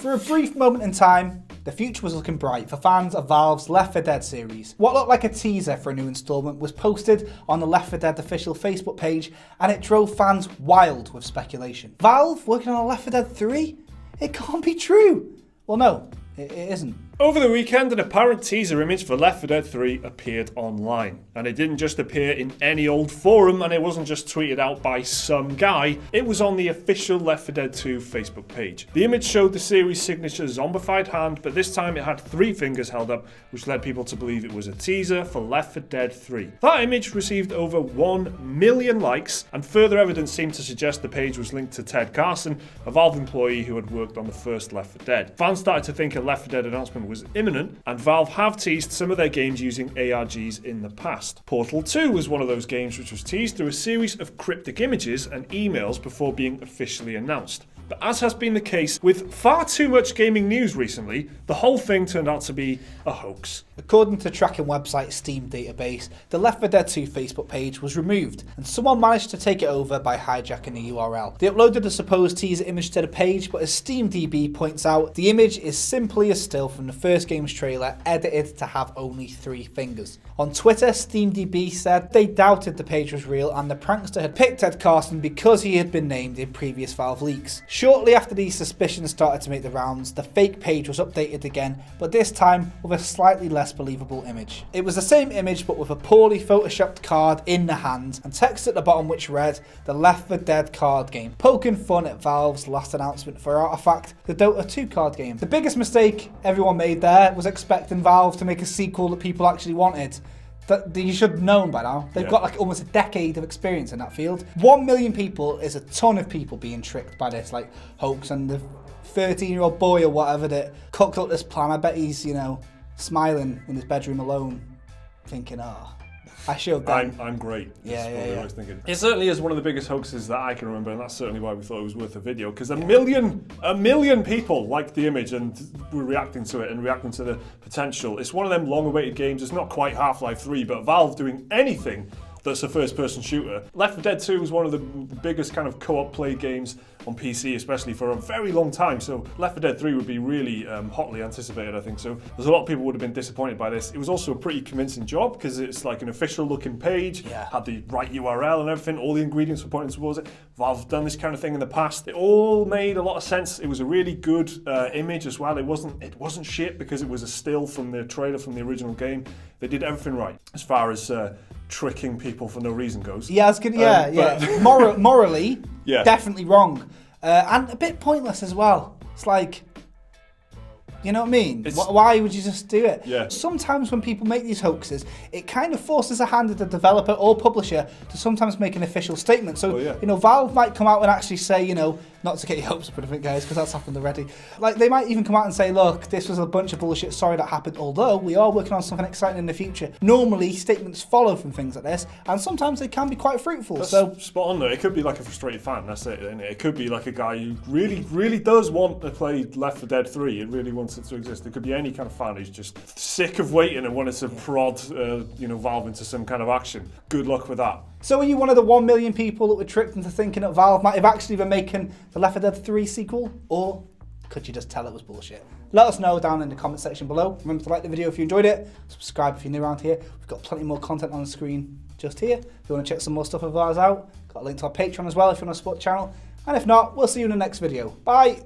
For a brief moment in time, the future was looking bright for fans of Valve's Left 4 Dead series. What looked like a teaser for a new installment was posted on the Left 4 Dead official Facebook page, and it drove fans wild with speculation. Valve working on a Left 4 Dead 3? It can't be true. Well, no, it isn't. Over the weekend, an apparent teaser image for Left 4 Dead 3 appeared online. And it didn't just appear in any old forum, and it wasn't just tweeted out by some guy. It was on the official Left 4 Dead 2 Facebook page. The image showed the series' signature zombified hand, but this time it had 3 fingers held up, which led people to believe it was a teaser for Left 4 Dead 3. That image received over 1 million likes, and further evidence seemed to suggest the page was linked to Ted Carson, a Valve employee who had worked on the first Left 4 Dead. Fans started to think a Left 4 Dead announcement was imminent, and Valve have teased some of their games using ARGs in the past. Portal 2 was one of those games which was teased through a series of cryptic images and emails before being officially announced. But as has been the case with far too much gaming news recently, the whole thing turned out to be a hoax. According to tracking website Steam Database, the Left 4 Dead 2 Facebook page was removed, and someone managed to take it over by hijacking the URL. They uploaded a supposed teaser image to the page, but as SteamDB points out, the image is simply a still from the first game's trailer, edited to have only 3 fingers. On Twitter, SteamDB said they doubted the page was real and the prankster had picked Ted Carson because he had been named in previous Valve leaks. Shortly after these suspicions started to make the rounds, the fake page was updated again, but this time with a slightly less believable image. It was the same image but with a poorly photoshopped card in the hand and text at the bottom which read, "The Left 4 Dead card game," poking fun at Valve's last announcement for Artifact, the Dota 2 card game. The biggest mistake everyone made there was expecting Valve to make a sequel that people actually wanted. That you should have known by now. They've got like almost a decade of experience in that field. 1 million people is a ton of people being tricked by this like hoax, and the 13-year-old boy or whatever that cooked up this plan, I bet he's, smiling in his bedroom alone, thinking, I showed them. I'm great. Yeah. I was thinking. It certainly is one of the biggest hoaxes that I can remember, and that's certainly why we thought it was worth a video, because a million people liked the image and were reacting to it and reacting to the potential. It's one of them long-awaited games. It's not quite Half-Life 3, but Valve doing anything that's a first-person shooter. Left 4 Dead 2 was one of the biggest kind of co-op play games on PC, especially for a very long time. So Left 4 Dead 3 would be really hotly anticipated, I think. So there's a lot of people would have been disappointed by this. It was also a pretty convincing job because it's like an official-looking page, had the right URL and everything. All the ingredients were pointing towards it. Valve have done this kind of thing in the past. It all made a lot of sense. It was a really good image as well. It wasn't shit because it was a still from the trailer from the original game. They did everything right as far as tricking people for no reason goes. Morally, definitely wrong. And a bit pointless as well. It's like, you know what I mean? Why would you just do it? Yeah. Sometimes when people make these hoaxes, it kind of forces a hand at the developer or publisher to sometimes make an official statement. So, Valve might come out and actually say, not to get your hopes up or anything, guys, because that's happened already. Like, they might even come out and say, look, this was a bunch of bullshit, sorry that happened, although we are working on something exciting in the future. Normally, statements follow from things like this, and sometimes they can be quite fruitful. That's so spot on, though. It could be like a frustrated fan, that's it, isn't it? It could be like a guy who really, really does want to play Left 4 Dead 3 and really wants it to exist. It could be any kind of fan who's just sick of waiting and wanted to prod, Valve into some kind of action. Good luck with that. So are you one of the 1 million people that were tricked into thinking that Valve might have actually been making the Left 4 Dead 3 sequel? Or could you just tell it was bullshit? Let us know down in the comment section below. Remember to like the video if you enjoyed it. Subscribe if you're new around here. We've got plenty more content on the screen just here. If you want to check some more stuff of ours out, got a link to our Patreon as well if you want to support the channel. And if not, we'll see you in the next video. Bye!